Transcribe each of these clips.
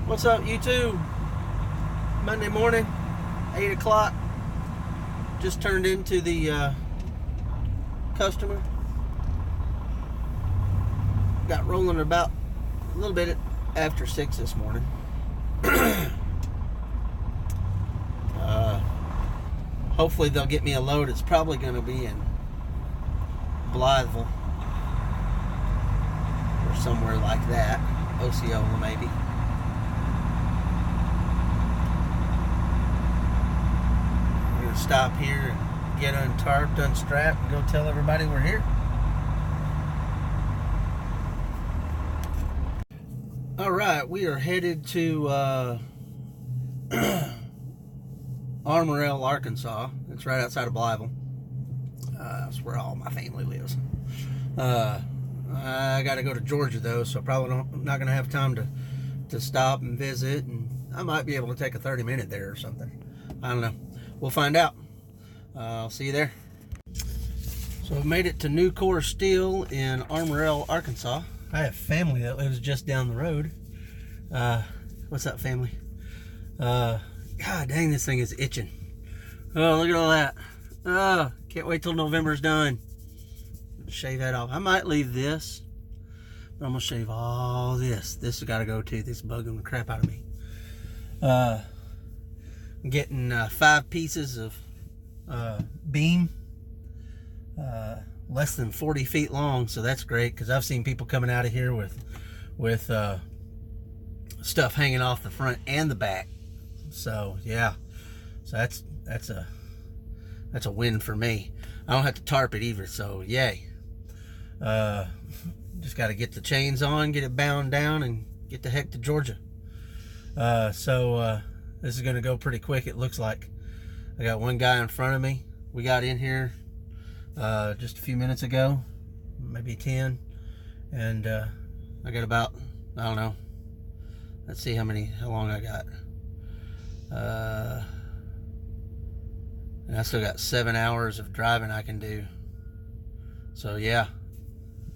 What's up, YouTube? Monday morning, 8 o'clock. Just turned into the customer. Got rolling about a little bit after 6 this morning. Hopefully they'll get me a load. It's probably going to be in Blytheville or somewhere like that. Osceola maybe. Stop here and get untarped, unstrapped, and go tell everybody we're here. Alright, we are headed to Armorel, Arkansas. It's right outside of Blytheville. That's where all my family lives. I got to go to Georgia though, so probably not going to have time to stop and visit, and I might be able to take a 30-minute there or something. I don't know. We'll find out. I'll see you there. So I've made it to Nucor Steel in Armorel, Arkansas. I have family that lives just down the road. What's up, family? God dang, this thing is itching. Oh, look at all that. Can't wait till November's done. Shave that off. I might leave this, but I'm gonna shave all this. This has got to go too. This is bugging the crap out of me. I'm getting 5 pieces of beam, less than 40 feet long, so that's great because I've seen people coming out of here with stuff hanging off the front and the back. So yeah, so that's a win for me. I don't have to tarp it either, so yay. Just got to get the chains on, get it bound down, and get the heck to Georgia. This is going to go pretty quick, it looks like. I got one guy in front of me. We got in here just a few minutes ago, maybe 10. And I got about, I don't know. Let's see how long I got. And I still got 7 hours of driving I can do. So yeah,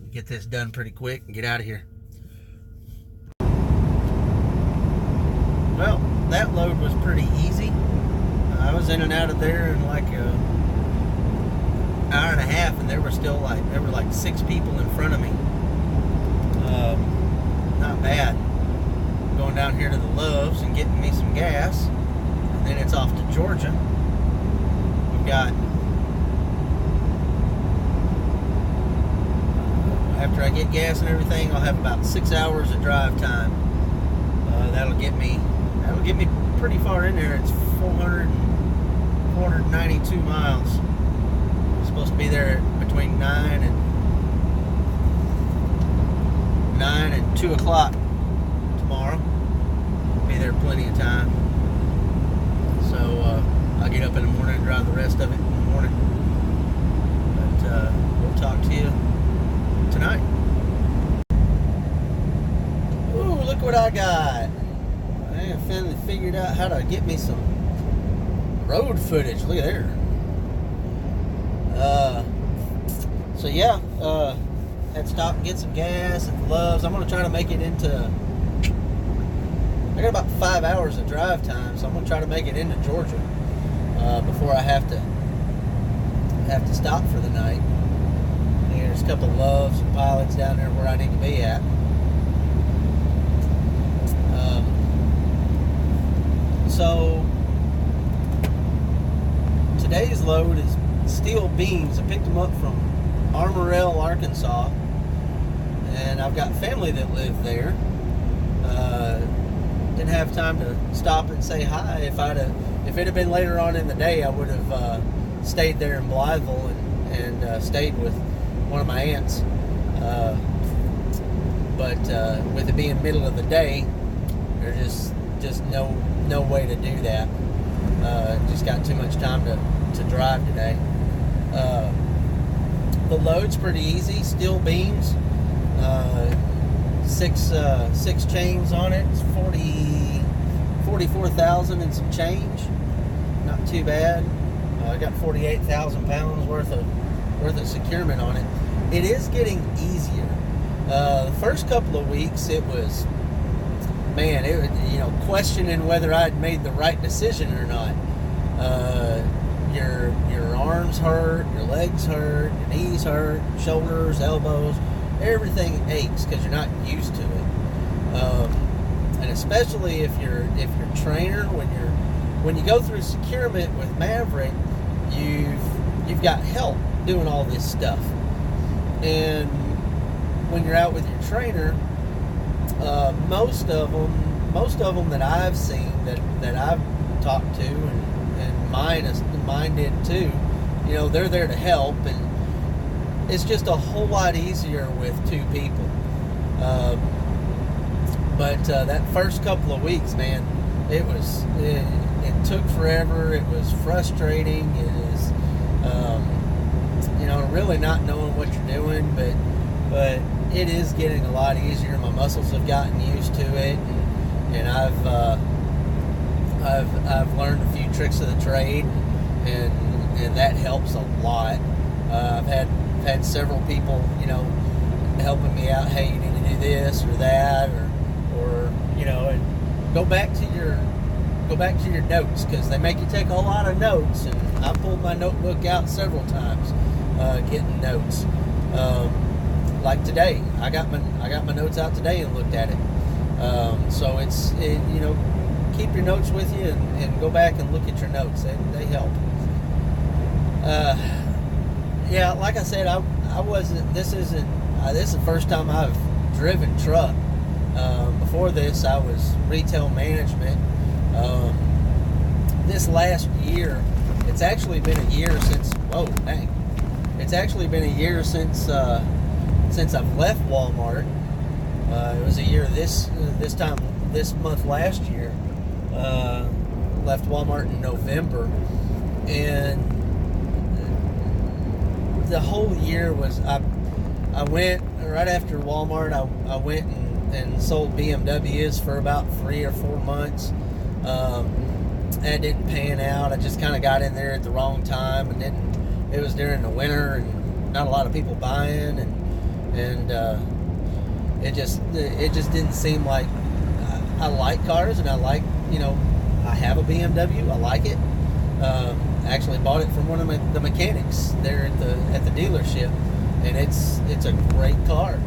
get this done pretty quick and get out of here. Well, that load was pretty easy. I was in and out of there in like an hour and a half, and there were like 6 people in front of me. Not bad. Going down here to the Loves and getting me some gas, and then it's off to Georgia. We've got after I get gas and everything, I'll have about 6 hours of drive time. That'll get me pretty far in there. It's 492 miles. I'm supposed to be there between 9 and 2 o'clock tomorrow. Be there plenty of time. So I'll get up in the morning and drive the rest of it in the morning. But we'll talk to you tonight. Ooh, look what I got. I finally figured out how to get me some road footage. Look at there. So yeah, had to stop and get some gas at the Loves. I'm gonna try to make it into. I got about 5 hours of drive time, so I'm gonna try to make it into Georgia before I have to stop for the night. There's a couple of Loves and Pilots down there where I need to be at. So today's load is steel beams. I picked them up from Armorel, Arkansas, and I've got family that live there. Didn't have time to stop and say hi. If it had been later on in the day, I would have stayed there in Blytheville and stayed with one of my aunts. But with it being middle of the day, there's just no way to do that. Just got too much time to drive today. The load's pretty easy. Steel beams, 6 chains on it. It's 44,000 and some change. Not too bad. I got 48,000 pounds worth of securement on it. It is getting easier. The first couple of weeks it was man, it was, questioning whether I'd made the right decision or not. Your arms hurt, your legs hurt, your knees hurt, shoulders, elbows, everything aches because you're not used to it. And especially if you're trainer, when you go through securement with Maverick, you've got help doing all this stuff. And when you're out with your trainer, most of them that I've seen that I've talked to, and mine did too, they're there to help, and it's just a whole lot easier with two people. But that first couple of weeks, man, it took forever. It was frustrating. It is, really not knowing what you're doing, but it is getting a lot easier. My muscles have gotten used to it, and I've learned a few tricks of the trade, and that helps a lot. I've had several people, helping me out. Hey, you need to do this or that, or and go back to your notes, because they make you take a lot of notes, and I pulled my notebook out several times, getting notes. Like today, I got my notes out today and looked at it. So keep your notes with you and go back and look at your notes. They help. Yeah, like I said, I wasn't. This is the first time I've driven truck. Before this, I was retail management. This last year, it's actually been a year since. Whoa, dang! It's actually been a year since I've left Walmart. It was a year this month last year. Left Walmart in November, and the whole year was I went right after Walmart. I went and sold BMWs for about 3 or 4 months. That didn't pan out. I just kind of got in there at the wrong time, and then it was during the winter and not a lot of people buying, and it just didn't seem like I like cars, and I like, I have a BMW. I like it. Actually bought it from one of the mechanics there at the dealership, and it's a great car.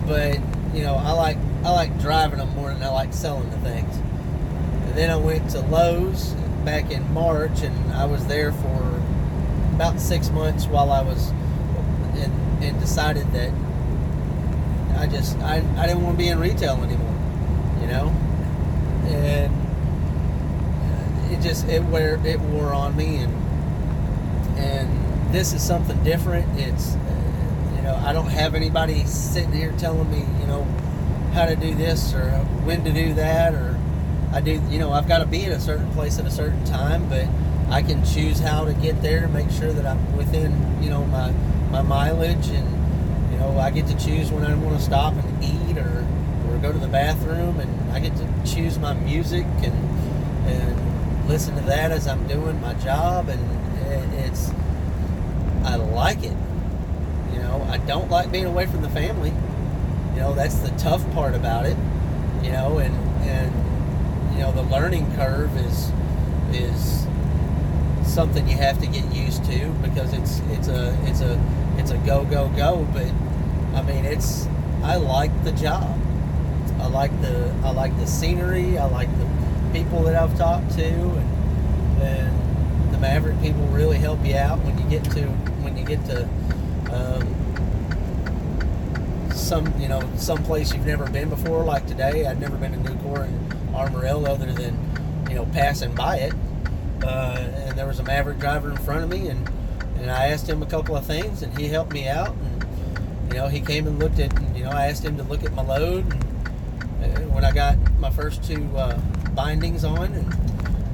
But I like driving them more than I like selling the things. And then I went to Lowe's back in March, and I was there for about 6 months while I was and decided that I didn't want to be in retail anymore, and it wore on me, and this is something different. It's I don't have anybody sitting here telling me how to do this or when to do that, or I do I've got to be at a certain place at a certain time, but I can choose how to get there, make sure that I'm within my mileage, and I get to choose when I want to stop and eat or go to the bathroom, and I get to choose my music and listen to that as I'm doing my job, and I like it. I don't like being away from the family. That's the tough part about it. And the learning curve is something you have to get used to, because it's a go. But I mean, I like the job. I like the scenery. I like the people that I've talked to, and the Maverick people really help you out when you get to some place you've never been before. Like today, I'd never been to Nucor and Armorel other than passing by it, and there was a Maverick driver in front of me, and I asked him a couple of things, and he helped me out, and he came and looked at, I asked him to look at my load, and when I got my first 2 bindings on,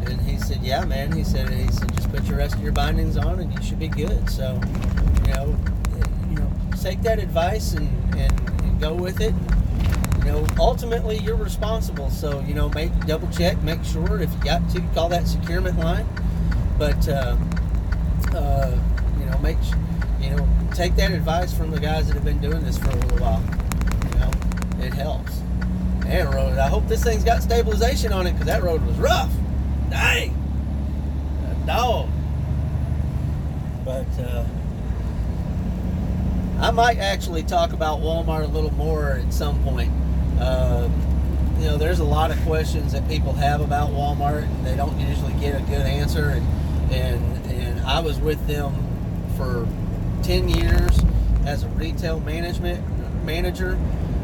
and he said, yeah, man, he said just put your rest of your bindings on and you should be good. So take that advice and go with it. Ultimately you're responsible, so double check, make sure. If you got to, call that securement line, but take that advice from the guys that have been doing this for a little while. It helps. Man, road. I hope this thing's got stabilization on it, because that road was rough. Dang. A dog. But I might actually talk about Walmart a little more at some point. You know, there's a lot of questions that people have about Walmart, and they don't usually get a good answer. And I was with them for 10 years as a retail manager,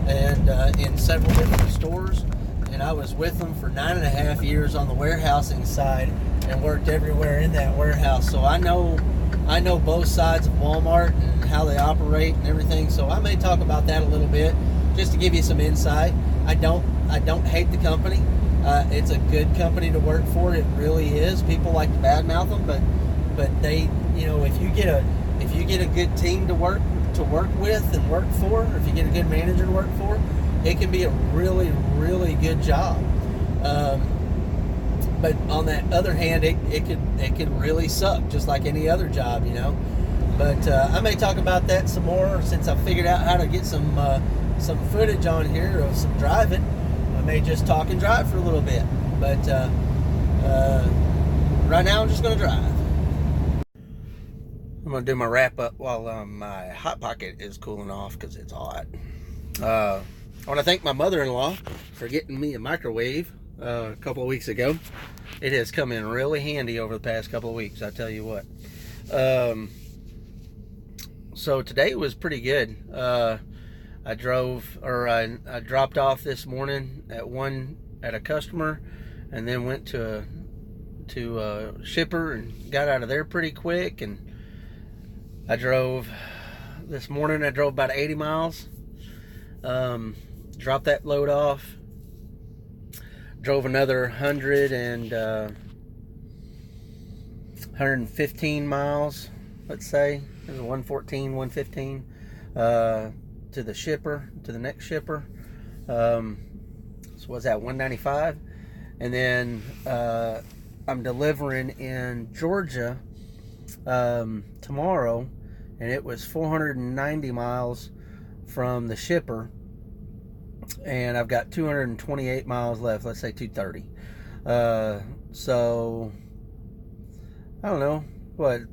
and in several different stores. And I was with them for 9.5 years on the warehousing side, and worked everywhere in that warehouse. So I know both sides of Walmart and how they operate and everything. So I may talk about that a little bit, just to give you some insight. I don't hate the company. It's a good company to work for. It really is. People like to badmouth them, but they, you know, if you get a good team to work with and work for, or if you get a good manager to work for, it can be a really, really good job. But on that other hand, it could really suck, just like any other job, you know. But I may talk about that some more, since I figured out how to get some footage on here of some driving. I may just talk and drive for a little bit, but right now I'm just going to drive. I'm going to do my wrap up while my Hot Pocket is cooling off, because it's hot. I want to thank my mother-in-law for getting me a microwave a couple of weeks ago. It has come in really handy over the past couple of weeks, I tell you what. So today was pretty good. I dropped off this morning at a customer, and then went to a shipper and got out of there pretty quick. And this morning I drove about 80 miles, dropped that load off, drove another 115 miles, let's say. It was 114, 115, to the shipper, to the next shipper. So what's that, 195? And then I'm delivering in Georgia tomorrow, and it was 490 miles from the shipper, and I've got 228 miles left, let's say 230. So I don't know,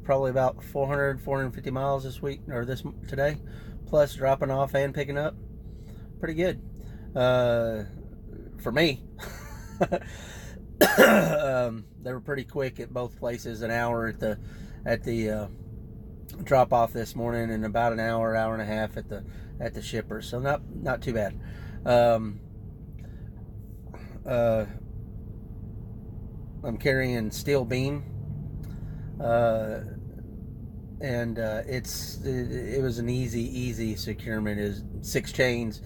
probably about 450 miles this week, or today, plus dropping off and picking up. Pretty good for me. They were pretty quick at both places. An hour at the drop off this morning, and about an hour and a half at the shipper. So not too bad. I'm carrying steel beam, and it was an easy securement. It was 6 chains,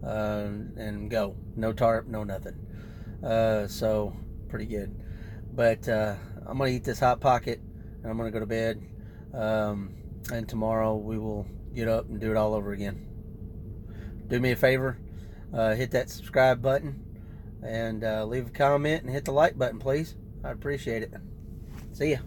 and go, no tarp, no nothing. So pretty good. But I'm gonna eat this Hot Pocket, and I'm gonna go to bed. And tomorrow we will get up and do it all over again. Do me a favor, hit that subscribe button, and leave a comment, and hit the like button, please. I'd appreciate it. See ya.